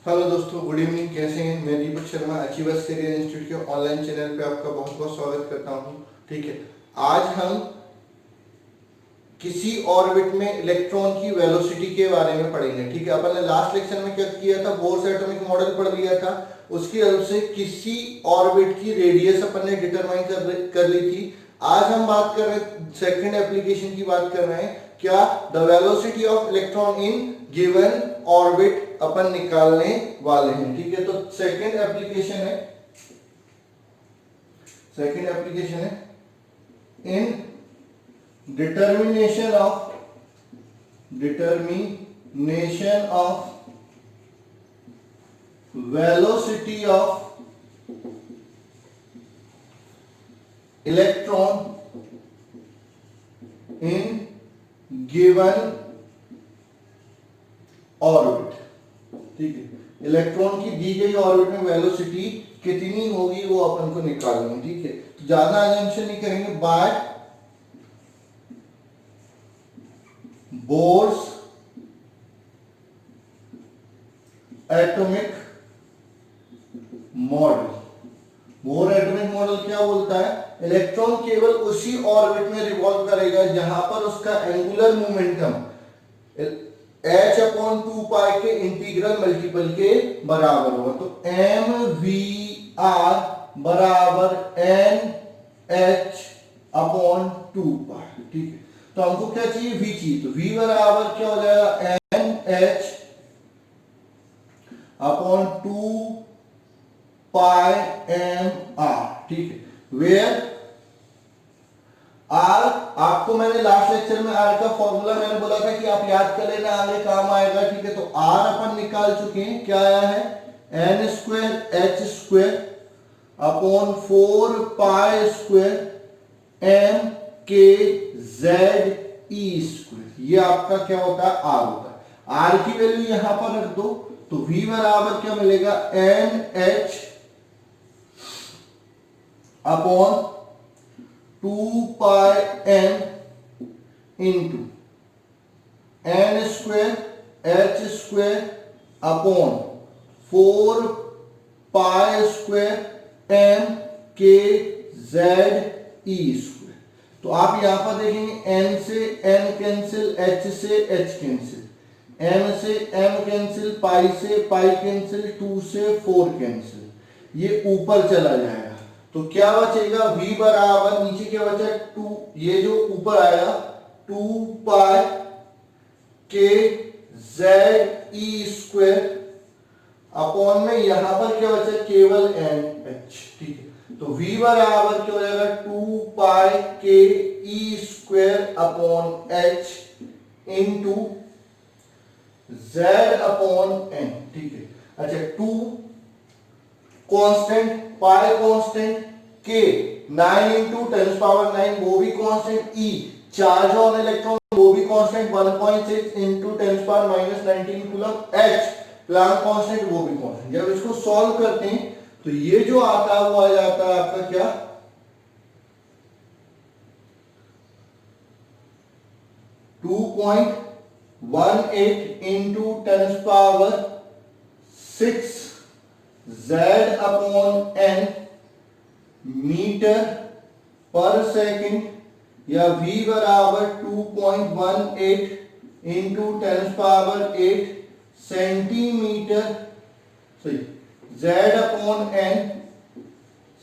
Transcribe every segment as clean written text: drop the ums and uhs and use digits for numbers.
Hello दोस्तों, good evening. कैसे हैं? मैं Deepak Sharma achievers career institute के ऑनलाइन चैनल पे आपका बहुत बहुत स्वागत करता हूं। ठीक है, आज हम किसी ऑर्बिट में इलेक्ट्रॉन की वेलोसिटी के बारे में पढ़ेंगे। ठीक है, अपन ने लास्ट लेक्चर में क्या किया था, बोर्स एटॉमिक मॉडल पढ़ लिया था। उसकी हेल्प से किसी ऑर्बिट की रेडियस अपन ने डिटरमाइन कर ली थी। आज हम बात कर रहे हैं, सेकंड एप्लीकेशन की बात कर रहे हैं। क्या? The velocity of electron in given orbit अपन निकालने वाले हैं। ठीक है, तो सेकंड एप्लीकेशन है इन determination of velocity of electron in given orbit। ठीक है, इलेक्ट्रॉन की दी गई ऑर्बिट में वेलोसिटी कितनी होगी वो अपन को निकालनी है। ठीक है, तो ज्यादा अजम्पशन नहीं करेंगे। By Bohr's atomic model. Bohr atomic model क्या बोलता है? इलेक्ट्रॉन केवल उसी ऑर्बिट में रिवॉल्व करेगा जहां पर उसका एंगुलर मोमेंटम h/2π के इंटीग्रल मल्टीपल के बराबर होगा। तो mvr बराबर nh/2π। ठीक है, तो हमको क्या चाहिए? v चाहिए। तो v बराबर क्या हो जाएगा? nh/2πmr। ठीक है, वेयर r, आपको मैंने लास्ट लेक्चर में r का फॉर्मूला मैंने बोला था कि आप याद कर लेना, आगे काम आएगा। ठीक है, तो r अपन निकाल चुके हैं। क्या आया है? n²h²/4π² mkze²। ये आपका क्या होता है? r होता है। r की वैल्यू यहां पर रख दो, तो v बराबर क्या मिलेगा? nh/2πm into n²h²/4π² mkze²। तो आप यहां पर देखेंगे n से n कैंसिल, h से h कैंसिल, m से m कैंसिल, पाई से पाई कैंसिल, 2 से 4 कैंसिल, ये ऊपर चला जाएगा। तो क्या बचेगा? v बराबर नीचे क्या बचा? 2, ये जो ऊपर आया 2π kze² अपॉन में यहां पर क्या बचा? केवल nh। ठीक है, तो v बराबर क्या हो जाएगा? 2π ke²/h इंटू z/n। ठीक है, अच्छा, 2 constant, pi constant, k 9 into 10⁻⁹ वो भी constant, e charge on electron वो भी constant 1.6 into 10⁻⁻19 coulomb, h Planck constant वो भी कांस्टेंट। जब इसको सॉल्व करते हैं तो ये जो आता है वो आ जाता है आपका क्या? 2.18 इंटू 10⁻6 z/n मीटर पर सेकंड, या v बराबर 2.18 इंटू 10⁸ सेंटीमीटर, सही, z/n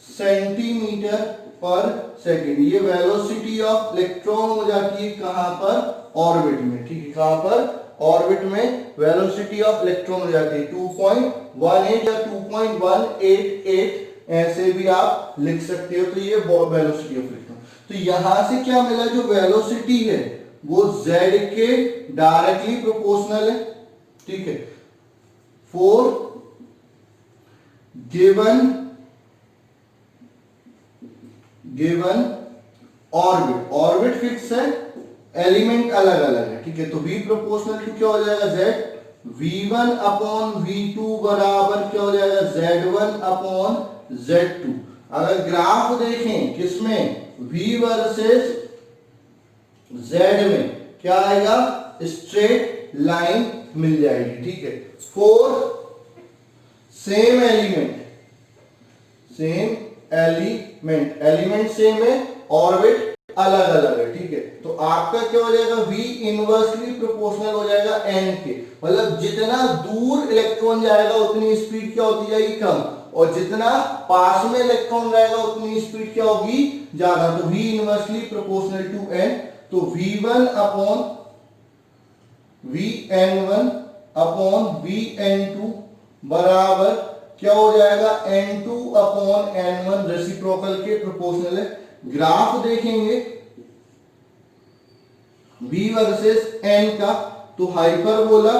सेंटीमीटर पर सेकंड। ये वेलोसिटी ऑफ इलेक्ट्रॉन हो जाती है कहां पर? ऑर्बिट में। ठीक है, कहां पर? ऑर्बिट में वेलोसिटी ऑफ इलेक्ट्रॉन हो जाती है 2.18 या 2.188, ऐसे भी आप लिख सकते हो। तो ये वेलोसिटी ऑफ इलेक्ट्रॉन। तो यहां से क्या मिला? जो वेलोसिटी है वो z के डायरेक्टली प्रोपोर्शनल है। ठीक है, for given orbit. Orbit fix है, एलिमेंट अलग अलग है। ठीक है, तो v प्रोपोर्शनल टू क्या हो जाएगा? z। v1/v2 बराबर क्या हो जाएगा? z1/z2। अगर ग्राफ देखें किसमें? v वर्सेस z में क्या आएगा? स्ट्रेट लाइन मिल जाएगी। ठीक है, 4 same element, same element, element same है, ऑर्बिट अलग अलग है, ठीक है। तो आपका क्या हो जाएगा, v इनवर्सली प्रोपोर्शनल हो जाएगा n के, मतलब जितना दूर इलेक्ट्रॉन जाएगा उतनी स्पीड क्या होती जाएगी, कम, और जितना पास में इलेक्ट्रॉन रहेगा उतनी स्पीड क्या होगी, ज्यादा। तो v inversely proportional to n, तो v1 upon vn1 upon vn2 बराबर क्या हो जाएगा, n2 अपॉन n1, रेसिप्रोकल के प्रोपोर्शनल है। ग्राफ देखेंगे v वर्सेस n का, तो हाइपरबोला,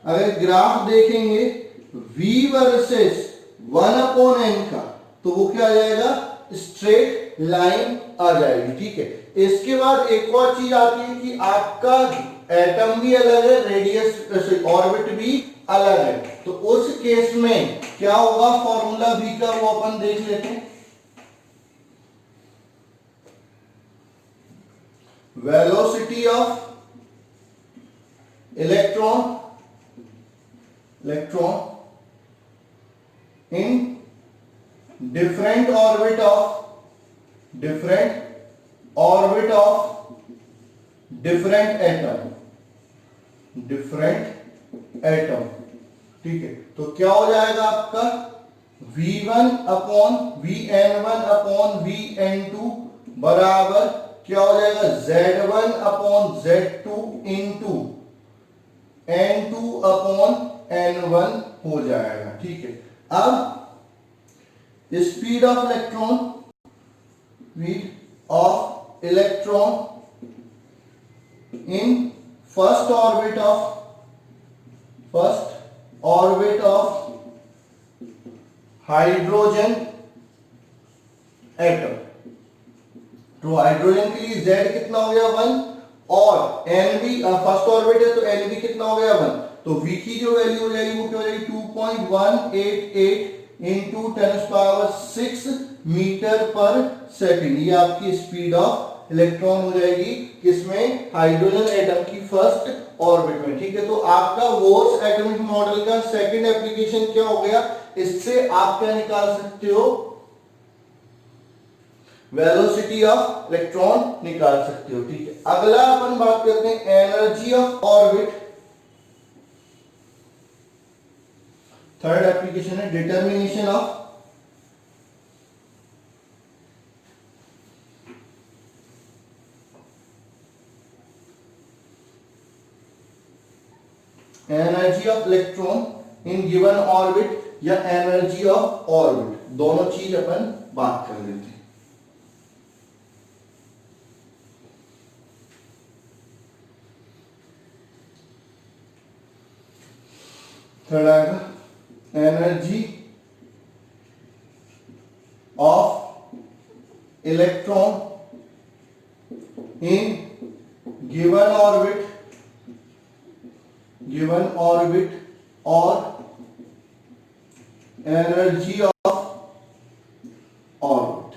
अगर ग्राफ देखेंगे v वर्सेस 1 अपॉन n का, तो वो क्या आ जाएगा, स्ट्रेट लाइन आ जाएगी, ठीक है। इसके बाद एक और चीज आती है कि आपका एटम भी अलग है, रेडियस ऑर्बिट भी अलग है, तो उस केस में क्या होगा, फॉर्मूला v का वो अपन देख लेते हैं। Velocity of electron in different orbit of different atom, ठीक है। तो क्या हो जाएगा आपका v1 upon vn1 upon vn2 बराबर क्या हो जाएगा, z1 upon z2 into n2 upon n1 हो जाएगा, ठीक है। अब speed of electron in first orbit of hydrogen atom, तो हाइड्रोजन के लिए z कितना हो गया 1, और n भी फर्स्ट ऑर्बिट है तो n भी कितना हो गया 1, तो v की जो वैल्यू हो जाएगी वो क्या हो जाएगी 2.188 इंटू 10⁶ मीटर पर सेकंड, ये आपकी स्पीड ऑफ इलेक्ट्रॉन हो जाएगी किसमें, हाइड्रोजन एटम की फर्स्ट ऑर्बिट में, ठीक है। तो आपका बोर्स एटॉमिक मॉडल का सेकंड एप्लीकेशन क्या हो गया, इससे आप क्या निकाल सकते हो, वेलोसिटी ऑफ इलेक्ट्रॉन निकाल सकते हो, ठीक है। अगला अपन बात करते हैं energy of orbit, third application है determination of energy of electron in given orbit या एनर्जी ऑफ ऑर्बिट, दोनों चीज अपन बात कर लेते हैं। थर्ड आएगा energy of electron in given orbit और एनर्जी ऑफ ऑर्बिट,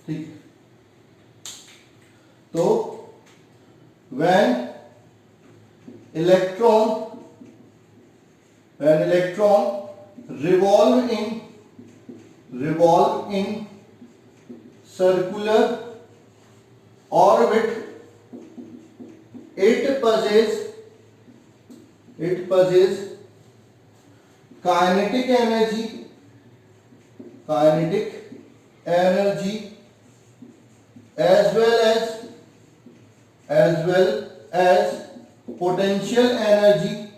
ठीक। तो when electron revolve in circular orbit, it possesses kinetic energy as well as potential energy,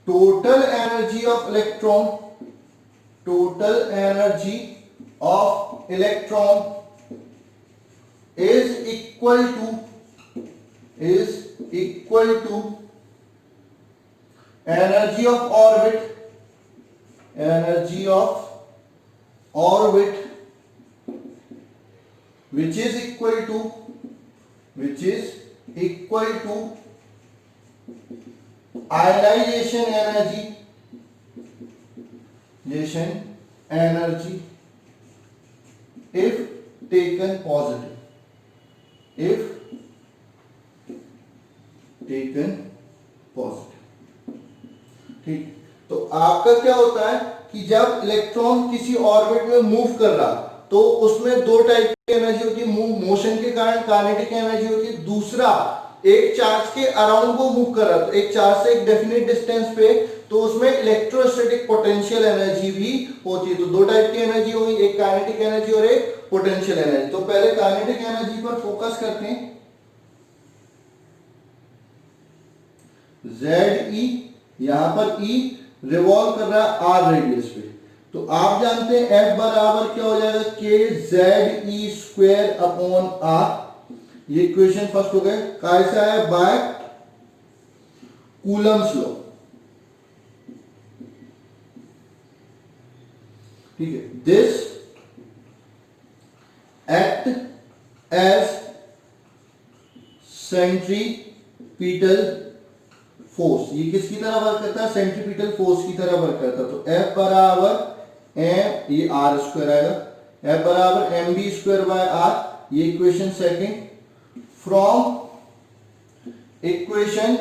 total energy of electron is equal to energy of orbit which is equal to ionization energy if taken positive, if taken positive. ठीक, तो आपका क्या होता है कि जब electron किसी orbit में मूव कर रहा तो उसमें दो टाइप की एनर्जी होती है, मोशन के कारण काइनेटिक एनर्जी होती है, दूसरा एक चार्ज के अराउंड वो मूव कर रहा, तो एक चार्ज से एक डेफिनेट डिस्टेंस पे, तो उसमें इलेक्ट्रोस्टैटिक पोटेंशियल एनर्जी भी होती है। तो दो टाइप की एनर्जी होगी, एक काइनेटिक एनर्जी और एक पोटेंशियल एनर्जी। तो पहले काइनेटिक एनर्जी पर फोकस करते हैं। ZE, यहां पर E रिवॉल्व कर रहा है R रेडियस पे, तो आप जानते हैं F बराबर क्या हो जाएगा, KZE स्क्वायर अपॉन R। ये इक्वेशन फर्स्ट हो गए, कैसा है, बाय कूलम्स लॉ। ठीक है, this act as centripetal force. ये किसकी तरह वर्क करता है, सेंट्रीपिटल फोर्स की तरह वर्क करता है। तो F बराबर एम, ये R स्क्वायर आएगा, F बराबर mb स्क्वायर बाय R। ये equation second. From equation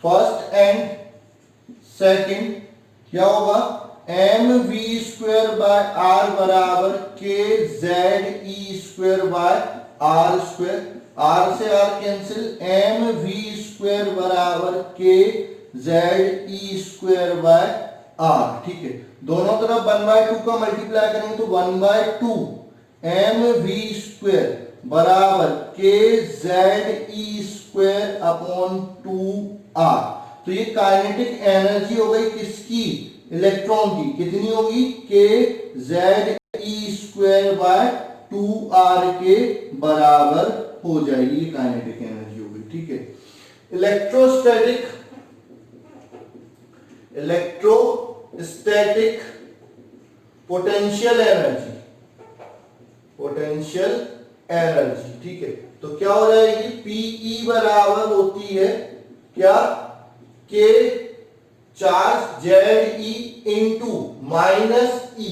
first and second क्या होगा, mv स्क्वायर बाय R बराबर kze square by R square. R से R कैंसिल, mv स्क्वायर बराबर kze स्क्वायर बाय R। ठीक है, दोनों तरफ 1/2 का मल्टीप्लाई करेंगे तो 1/2 mv स्क्वायर बराबर kze स्क्वायर अपॉन 2R। तो ये काइनेटिक एनर्जी हो गई किसकी, इलेक्ट्रॉन की, कितनी होगी, kze स्क्वायर बाय 2R के बराबर हो जाएगी, ये काइनेटिक एनर्जी होगी। ठीक है, इलेक्ट्रोस्टैटिक पोटेंशियल एनर्जी, ठीक है, तो क्या हो जाएगी, Pe बराबर होती है क्या, K charge Ze into minus E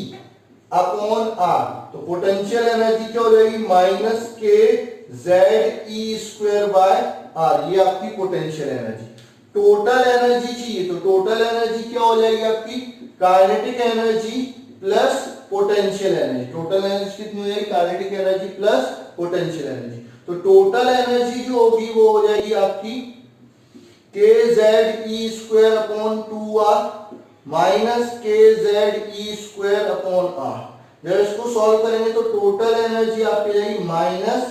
upon R। तो पोटेंशियल एनर्जी क्या हो जाएगी, minus KZe square by R। ये आपकी पोटेंशियल एनर्जी। टोटल एनर्जी चाहिए, तो टोटल एनर्जी क्या हो जाएगी आपकी, kinetic energy plus potential energy. Total energy कितनी हो जाएगी, kinetic energy plus potential energy. तो टोटल एनर्जी जो होगी वो हो जाएगी आपकी kze square upon 2R minus kze square upon R। जब इसको सॉल्व करेंगे तो टोटल एनर्जी आपकी जाएगी minus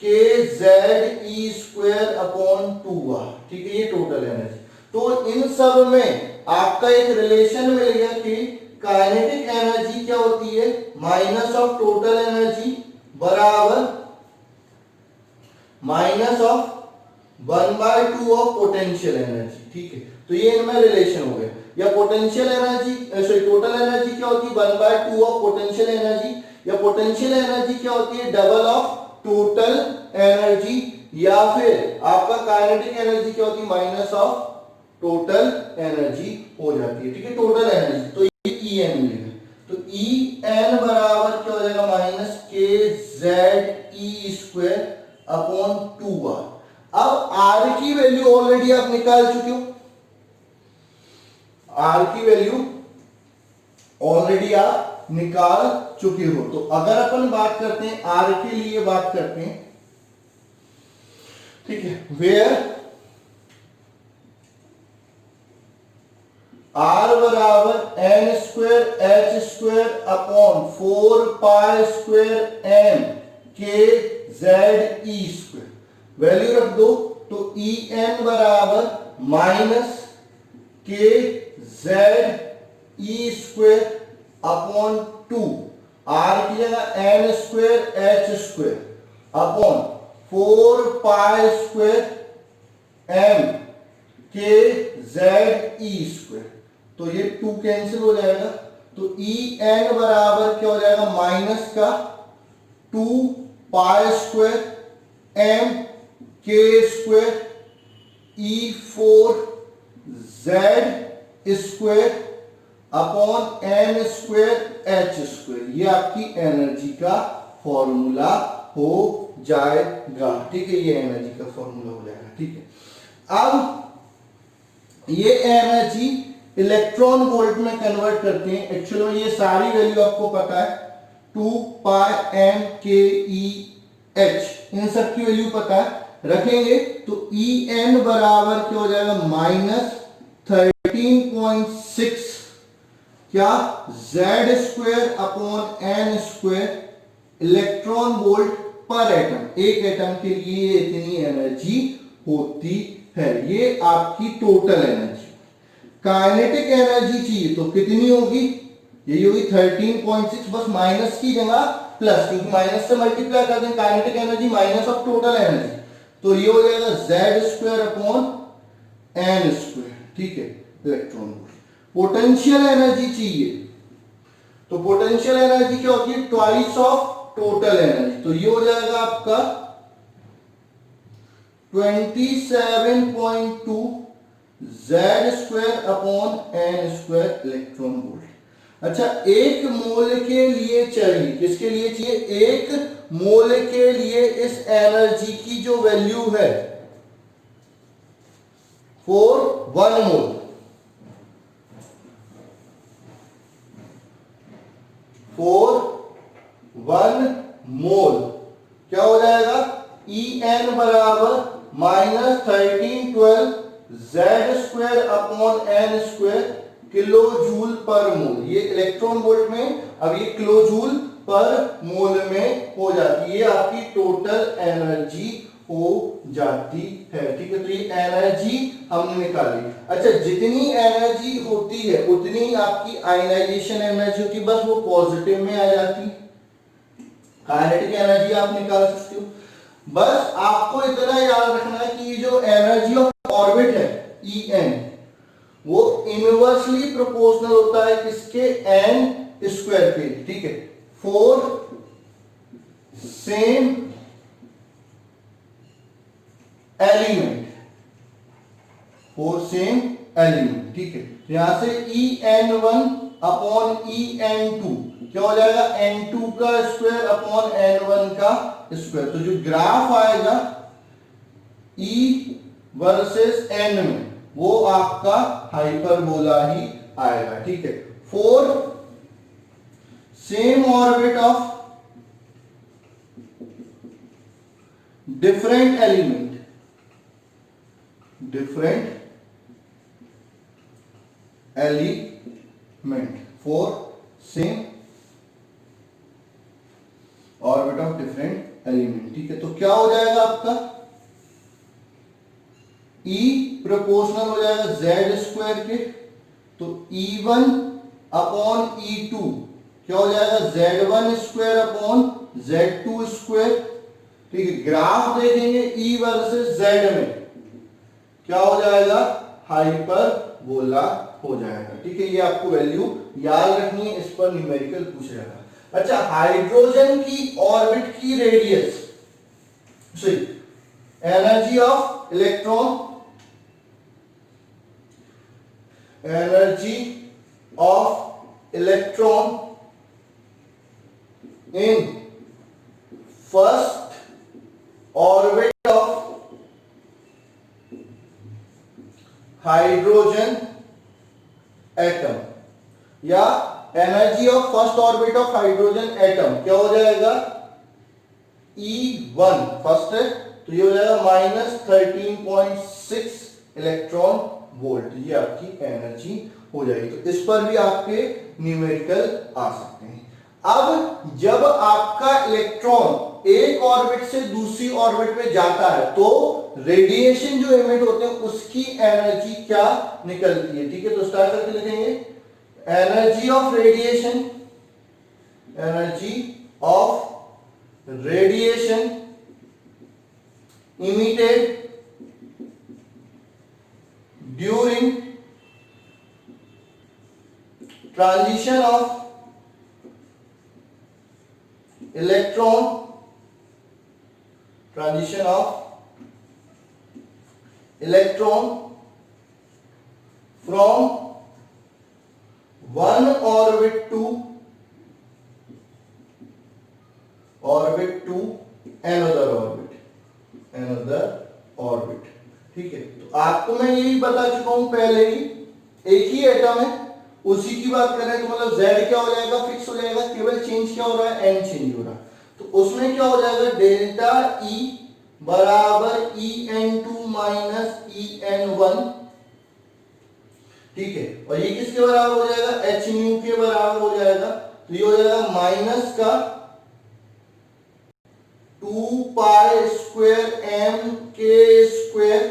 kze square upon 2R। ठीक है, ये टोटल एनर्जी। तो इन सब में आपका एक रिलेशन मिल गया कि काइनेटिक एनर्जी क्या होती है, माइनस ऑफ टोटल एनर्जी बराबर minus of 1/2 of potential energy. ठीक है, तो ये इनमें रिलेशन हो गया। या potential energy sorry total energy क्या होती है, 1/2 ऑफ पोटेंशियल एनर्जी, या पोटेंशियल एनर्जी क्या होती है, डबल ऑफ टोटल एनर्जी, या फिर आपका काइनेटिक एनर्जी क्या होती है, माइनस ऑफ टोटल एनर्जी हो जाती है। ठीक है, टोटल एनर्जी, तो ये En मिलेगा। तो En बराबर क्या हो जाएगा, minus kze square upon 2R। अब R की वैल्यू ऑलरेडी आप निकाल चुके हो, R की वैल्यू ऑलरेडी आप निकाल चुके हो। तो अगर अपन बात करते हैं R के लिए बात करते हैं, ठीक है, वेयर R बराबर n square h square upon 4 पाई square m kze square, value रख दो। तो En बराबर minus kze square upon 2, R की जगह n square h square upon 4 पाई स्क्वायर m kze स्क्वायर। तो ये 2 कैंसिल हो जाएगा, तो En बराबर क्या हो जाएगा, माइनस का 2 pi square m k square E4 z square upon n square h square. ये आपकी एनर्जी का फॉर्मूला हो जाएगा। ठीक है, ये एनर्जी का फॉर्मूला हो जाएगा। ठीक है, अब ये एनर्जी इलेक्ट्रॉन वोल्ट में कन्वर्ट करते हैं। एक्चुअली में ये सारी वैल्यू आपको पता है, 2 पाई एम के ई एच, इन सब की वैल्यू पता है, रखेंगे तो ई एन बराबर क्या हो जाएगा, -13.6 क्या, Z square upon N square electron volt पर एटम। एक एटम के लिए इतनी एनर्जी होती है। ये आपकी टोटल एनर्जी। काइनेटिक एनर्जी चाहिए तो कितनी होगी, यही होगी 13.6, बस माइनस की जगह प्लस, क्योंकि माइनस से मल्टीप्लाई कर दें kinetic energy minus of total energy, तो ये हो जाएगा Z square upon N square. ठीक है, इलेक्ट्रॉन वोल्ट। पोटेंशियल एनर्जी चाहिए तो पोटेंशियल एनर्जी क्या होती है, ट्वाइस ऑफ टोटल एनर्जी, तो ये हो जाएगा आपका 27.2 Z square upon N square electron volt. अच्छा, एक मोल के लिए चाहिए, किसके लिए चाहिए, एक मोल के लिए इस एनर्जी की जो वैल्यू है फॉर 1 मोल, फॉर 1 मोल क्या हो जाएगा, ई एन बराबर -1312 Z square upon N square kilo joule per mole. ये इलेक्ट्रॉन वोल्ट में, अब ये किलो जूल पर मोल में हो जाती है, ये आपकी टोटल एनर्जी हो जाती है। ठीक है, तो ये एनर्जी हमने निकाली। अच्छा, जितनी एनर्जी होती है उतनी आपकी आयनाइजेशन एनर्जी होती है, बस वो पॉजिटिव में आ जाती। काइनेटिक एनर्जी आप निकाल सकते हो। बस आपको इतना याद रखना है कि जो एनर्जी ऑफ ऑर्बिट है ई एन, वो इनवर्सली प्रोपोर्शनल होता है किसके, एन स्क्वायर के। ठीक है, for same element, for same element. ठीक है, यहां से E N one upon E N two क्या हो जाएगा, n2 का स्क्वायर अपॉन n1 का स्क्वायर। तो जो ग्राफ आएगा E वर्सेस n में, वो आपका हाइपरबोला ही आएगा। ठीक है, for same orbit of different element, different element, for same orbit of different element. ठीक है, तो क्या हो जाएगा आपका, E प्रोपोर्शनल हो जाएगा जेड स्क्वायर के, तो E1 अपॉन E2 क्या हो जाएगा, Z1 square upon Z2 square. ठीक है, ग्राफ देखेंगे E वर्सेस Z में क्या हो जाएगा, हाइपरबोला हो जाएगा। ठीक है, ये आपको वैल्यू याद रखनी है, इस पर न्यूमेरिकल पूछ जाएगा। अच्छा, हाइड्रोजन की ऑर्बिट की radius, sorry, energy of electron, energy of electron in first orbit of hydrogen atom, या energy of first orbit of hydrogen atom क्या हो जाएगा, E1 फर्स्ट है, तो ये हो जाएगा -13.6 इलेक्ट्रॉन वोल्ट। ये आपकी एनर्जी हो जाएगी। तो इस पर भी आपके न्यूमेरिकल आ सकते हैं। अब जब आपका इलेक्ट्रॉन एक ऑर्बिट से दूसरी ऑर्बिट में जाता है तो रेडिएशन जो एमिट होते हैं उसकी एनर्जी क्या निकलती है। ठीक है, तो स्टार्ट करके लिखेंगे, energy of radiation, energy of radiation emitted during transition of electron, transition of electron from one orbit to another orbit, ठीक है। तो आपको मैं यही बता चुका हूं पहले ही, एक ही एटम है उसी की बात कर रहे हैं, तो मतलब z क्या हो जाएगा, फिक्स हो जाएगा, केवल चेंज क्या हो रहा है, n चेंज हो रहा है। तो उसमें क्या हो जाएगा, डेल्टा E बराबर En2 माइनस En1, ठीक है। और ये किसके बराबर हो जाएगा, h न्यू के बराबर हो जाएगा। तो ये हो जाएगा माइनस का 2 pi square m k square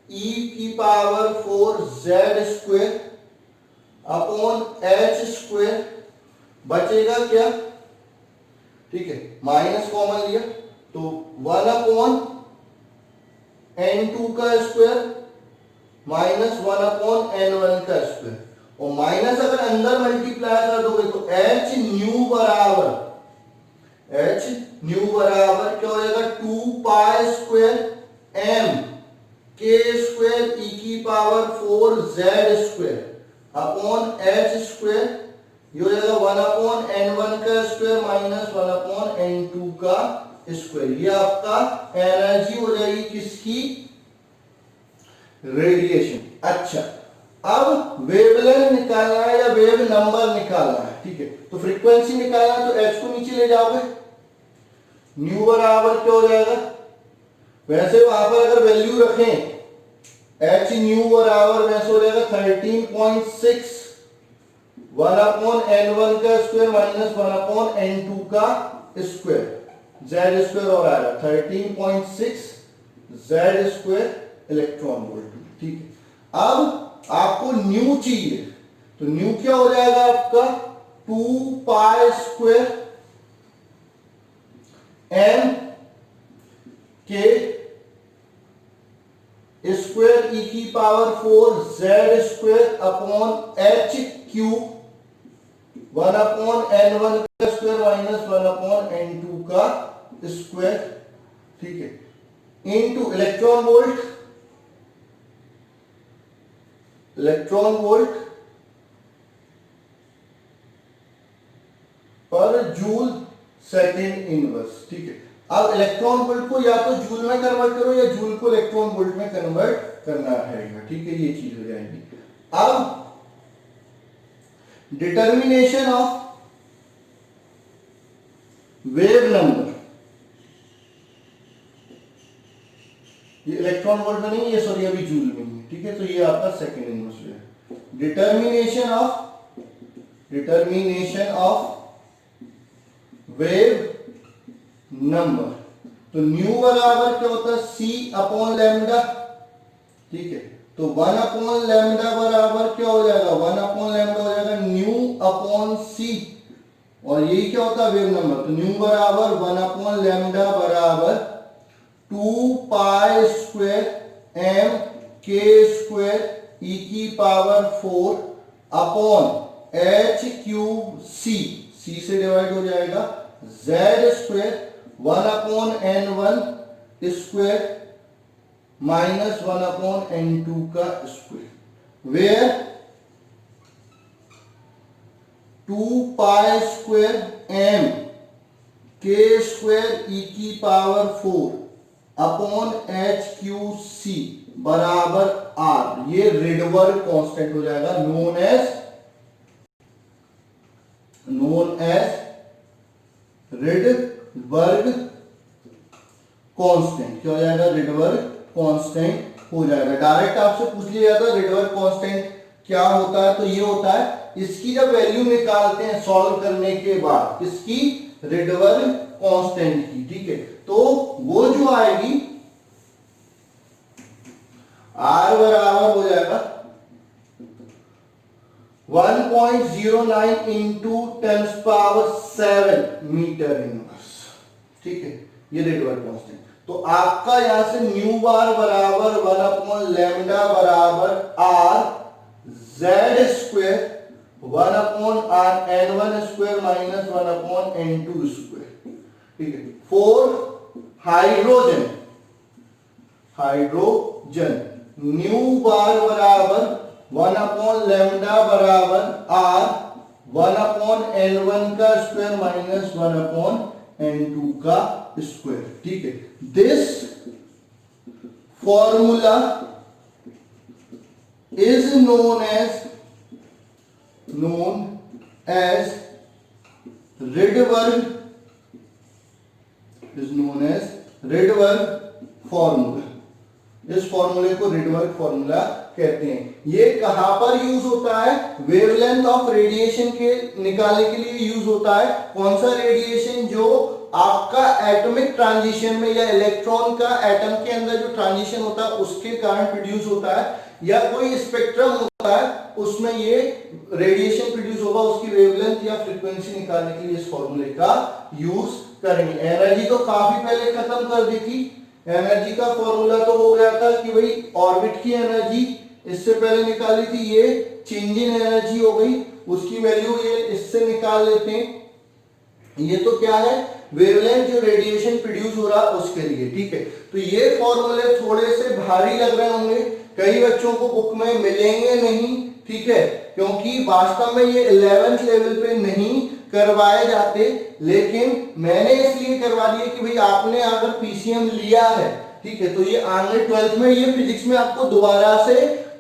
e की power 4 z square upon h square, बचेगा क्या, ठीक है, माइनस कॉमन लिया तो 1 अपॉन n2 का स्क्वायर माइनस 1 अपॉन n1 का स्क्वायर, और माइनस अगर अंदर मल्टीप्लाई कर दोगे तो h न्यू बराबर क्या हो जाएगा, 2 pi square m k square e की power 4 z square upon h square, ये हो जाएगा 1 अपॉन n1 का स्क्वायर माइनस 1 अपॉन n2 का स्क्वायर। ये आपका एनर्जी हो जाएगी किसकी, रेडिएशन। अच्छा, अब वेवलेंथ निकालना है या वेव नंबर निकालना है, ठीक है। तो फ्रीक्वेंसी निकालना है तो h को नीचे ले जाओगे, न्यू बराबर क्या हो जाएगा, वैसे वहां पर अगर वैल्यू रखें h न्यू बराबर वैसे हो जाएगा 13.6 1 अपॉन n1 का स्क्वायर माइनस 1 अपॉन n2 का स्क्वायर, z स्क्वायर और आएगा 13.6 z स्क्वायर इलेक्ट्रॉन वोल्ट, ठीक है। अब आपको न्यू चाहिए, तो न्यू क्या हो जाएगा आपका 2 पाई स्क्वायर m के स्क्वायर e की power 4 z square upon h cube 1 upon n1 का स्क्वायर माइनस 1 अपॉन n2 का स्क्वायर, ठीक है, इनटू इलेक्ट्रॉन वोल्ट पर जूल सेकेंड इनवर्स, ठीक है। अब इलेक्ट्रॉन वोल्ट को या तो जूल में कन्वर्ट करो या जूल को इलेक्ट्रॉन वोल्ट में कन्वर्ट करना है, ठीक है, ये चीज हो जाएगी। अब डिटर्मिनेशन ऑफ वेव नंबर, ये इलेक्ट्रॉन वोल्ट में नहीं, ये सॉरी अभी जूल में है, ठीक है। तो ये आपका सेकेंड इनवर्स है। डिटर्मिनेशन ऑफ वेव नंबर, तो न्यू बराबर क्या होता है, c अपॉन लैम्डा, ठीक है। तो 1 अपॉन लैम्डा बराबर क्या हो जाएगा, 1 अपॉन लैम्डा हो जाएगा न्यू अपॉन c, और यही क्या होता है वेव नंबर, तो न्यू बराबर 1 अपॉन लैम्डा बराबर 2 pi square m k square e की power 4 upon h cube c से डिवाइड हो जाएगा z square 1 upon n1 square minus 1 upon n2 का square, where 2 pi square m k square e की power 4 upon h cube c बराबर r, ये Rydberg constant हो जाएगा, नोन एज रिडबर्ग कांस्टेंट, क्या हो जाएगा, रिडबर्ग कांस्टेंट हो जाएगा। डायरेक्ट आपसे पूछ लिया जाता है रिडबर्ग कांस्टेंट क्या होता है, तो ये होता है, इसकी जब वैल्यू निकालते हैं सॉल्व करने के बाद, इसकी रिडबर्ग कांस्टेंट की, ठीक है, तो वो जो आएगी R बराबर हो जाएगा 1.09 इंटू 10⁷ मीटर इनवर्स, ठीक है, ये रिडबर्ग कांस्टेंट। तो आपका यहां से न्यू बार बराबर 1 अपॉन लैम्डा बराबर r z square 1 upon r n1 square minus 1 upon n2 square, ठीक है। फॉर हाइड्रोजन न्यू बार बराबर 1 अपॉन लैम्डा बराबर r 1 अपॉन n1 का स्क्वायर माइनस 1 अपॉन n2 का स्क्वायर, ठीक है। This formula is known as Rydberg formula. इस फॉर्मूले को रिडबर्ग फॉर्मूला कहते हैं। ये कहां पर यूज होता है? वेवलेंथ ऑफ रेडिएशन के निकालने के लिए यूज होता है। कौन सा रेडिएशन? जो आपका एटॉमिक ट्रांजिशन में या इलेक्ट्रॉन का एटम के अंदर जो ट्रांजिशन होता है उसके कारण प्रोड्यूस होता है, या कोई स्पेक्ट्रम होता है उसमें ये रेडिएशन प्रोड्यूस होगा, उसकी वेवलेंथ या फ्रीक्वेंसी निकालने के लिए इस फॉर्मूले का यूज करेंगे। एनर्जी तो काफी पहले खत्म कर दी थी। एनर्जी का फॉर्मूला तो हो गया था कि भाई ऑर्बिट की एनर्जी इससे पहले निकाली थी, ये चेंज इन एनर्जी हो गई, उसकी वैल्यू ये इससे निकाल लेते हैं। ये तो क्या है? वेवलेंथ जो रेडिएशन प्रोड्यूस हो रहा है उसके लिए, ठीक है। तो ये फॉर्मूले थोड़े से भारी लग रहे होंगे, कई बच्चों को बुक में मिलेंगे नहीं, ठीक है, क्योंकि वास्तव में ये 11th लेवल पे नहीं करवाए जाते, लेकिन मैंने इसलिए करवा दिए कि भाई आपने अगर पीसीएम लिया है, ठीक है, तो ये आगे 12th में ये फिजिक्स में आपको दोबारा से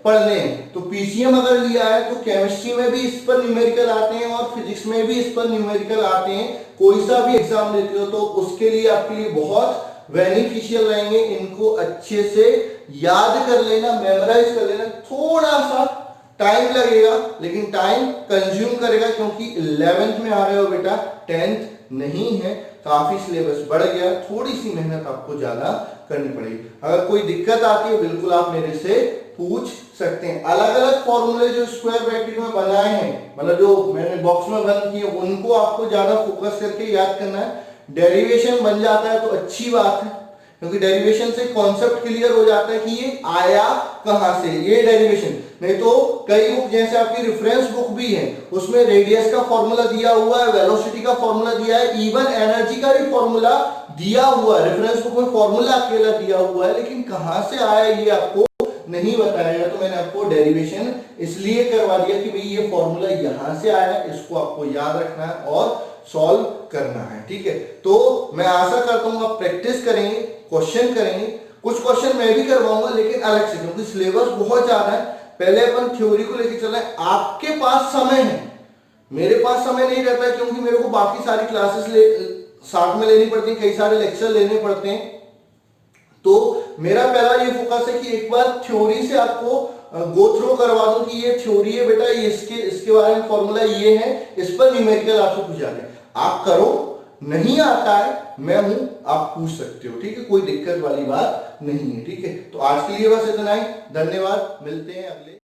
पढ़ने हैं। तो पीसीएम अगर लिया है तो केमिस्ट्री में भी इस पर न्यूमेरिकल आते हैं और फिजिक्स में भी इस पर न्यूमेरिकल आते हैं। कोई सा भी एग्जाम देते हो तो उसके लिए आपके लिए बहुत बेनिफिशियल रहेंगे। इनको अच्छे से याद कर लेना, मेमोराइज कर लेना। थोड़ा सा टाइम लगेगा लेकिन टाइम कंज्यूम करेगा, क्योंकि 11th में आ रहे हो बेटा, 10th नहीं है, काफी सिलेबस बढ़ गया, थोड़ी सी मेहनत आपको ज्यादा करनी पड़ेगी। अगर कोई दिक्कत आती है बिल्कुल आप मेरे से पूछ सकते हैं। अलग अलग फॉर्मूले जो स्क्वायर ब्रैकेट में बनाए हैं, मतलब जो मैंने बॉक्स में बंद किए, उनको आपको ज्यादा फोकस करके याद करना है। डेरिवेशन बन जाता है तो अच्छी बात है, क्योंकि डेरिवेशन से कॉन्सेप्ट क्लियर हो जाता है कि ये आया कहां से, ये डेरिवेशन। नहीं तो कई बुक जैसे आपकी रेफरेंस बुक भी है, उसमें रेडियस का फॉर्मूला दिया हुआ है, वेलोसिटी का फॉर्मूला दिया है, इवन एनर्जी का भी फॉर्मूला दिया हुआ है। रेफरेंस बुक में फॉर्मूला अकेला दिया हुआ है, लेकिन कहां से आया ये आपको नहीं बताया गया। तो मैंने आपको डेरिवेशन इसलिए करवा दिया कि भाई ये फॉर्मूला यहां से आया है, इसको आपको याद रखना है और सॉल्व करना है, ठीक है। तो मैं आशा करता हूं आप प्रैक्टिस करेंगे, क्वेश्चन करेंगे। कुछ क्वेश्चन मैं भी करवाऊंगा लेकिन अलग से, क्योंकि सिलेबस बहुत ज्यादा है। पहले अपन थ्योरी को लेकर चल रहे हैं। आपके पास समय है, मेरे पास समय नहीं रहता है, क्योंकि मेरे को बाकी सारी क्लासेस साथ में लेनी पड़ती है, कई सारे लेक्चर लेने पड़ते हैं। तो मेरा पहला ये फोकस है कि एक बार थ्योरी से आपको गो थ्रू करवा दूं कि ये थ्योरी है बेटा, ये इसके बारे में फॉर्मूला ये है, इस पर न्यूमेरिकल आपसे पूछा जाए। आप करो, नहीं आता है मैं हूं, आप पूछ सकते हो, ठीक है, कोई दिक्कत वाली बात नहीं है, ठीक है। तो आज के लिए बस इतना ही, धन्यवाद, मिलते हैं अगले